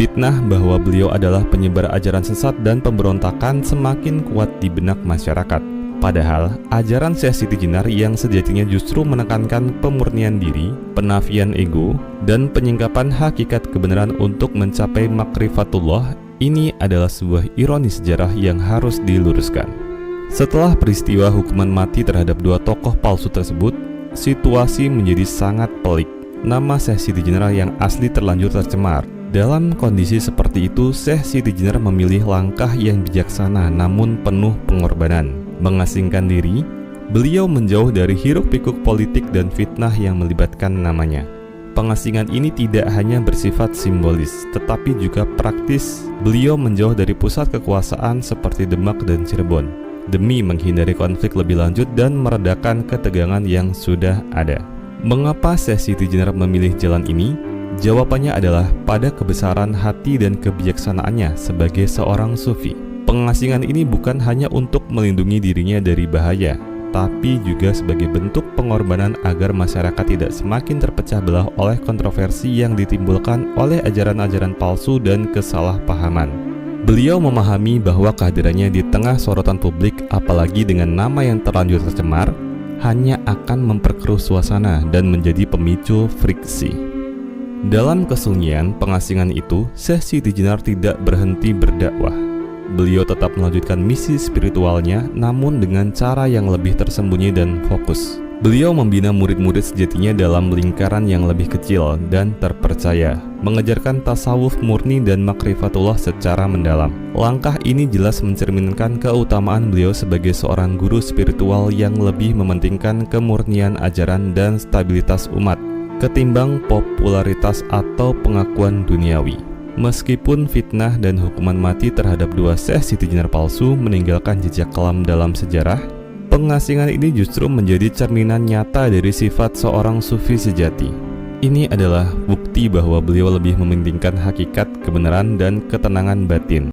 Fitnah bahwa beliau adalah penyebar ajaran sesat dan pemberontakan semakin kuat di benak masyarakat. Padahal, ajaran Syekh Siti Jenar yang sejatinya justru menekankan pemurnian diri, penafian ego, dan penyingkapan hakikat kebenaran untuk mencapai makrifatullah, ini adalah sebuah ironi sejarah yang harus diluruskan. Setelah peristiwa hukuman mati terhadap dua tokoh palsu tersebut, situasi menjadi sangat pelik. Nama Syekh Siti Jenar yang asli terlanjur tercemar. Dalam kondisi seperti itu, Syekh Siti Jenar memilih langkah yang bijaksana namun penuh pengorbanan. Mengasingkan diri, beliau menjauh dari hiruk-pikuk politik dan fitnah yang melibatkan namanya. Pengasingan ini tidak hanya bersifat simbolis, tetapi juga praktis. Beliau menjauh dari pusat kekuasaan seperti Demak dan Cirebon, demi menghindari konflik lebih lanjut dan meredakan ketegangan yang sudah ada. Mengapa Syekh Siti Jenar memilih jalan ini? Jawabannya adalah pada kebesaran hati dan kebijaksanaannya sebagai seorang sufi. Pengasingan ini bukan hanya untuk melindungi dirinya dari bahaya, tapi juga sebagai bentuk pengorbanan agar masyarakat tidak semakin terpecah belah oleh kontroversi yang ditimbulkan oleh ajaran-ajaran palsu dan kesalahpahaman. Beliau memahami bahwa kehadirannya di tengah sorotan publik, apalagi dengan nama yang terlanjur tercemar, hanya akan memperkeruh suasana dan menjadi pemicu friksi. Dalam kesunyian pengasingan itu, Syekh Siti Jenar tidak berhenti berdakwah. Beliau tetap melanjutkan misi spiritualnya, namun dengan cara yang lebih tersembunyi dan fokus. Beliau membina murid-murid sejatinya dalam lingkaran yang lebih kecil dan terpercaya, mengajarkan tasawuf murni dan makrifatullah secara mendalam. Langkah ini jelas mencerminkan keutamaan beliau sebagai seorang guru spiritual yang lebih mementingkan kemurnian ajaran dan stabilitas umat ketimbang popularitas atau pengakuan duniawi. Meskipun fitnah dan hukuman mati terhadap dua Syekh Siti Jenar palsu meninggalkan jejak kelam dalam sejarah, pengasingan ini justru menjadi cerminan nyata dari sifat seorang sufi sejati. Ini adalah bukti bahwa beliau lebih mementingkan hakikat, kebenaran, dan ketenangan batin.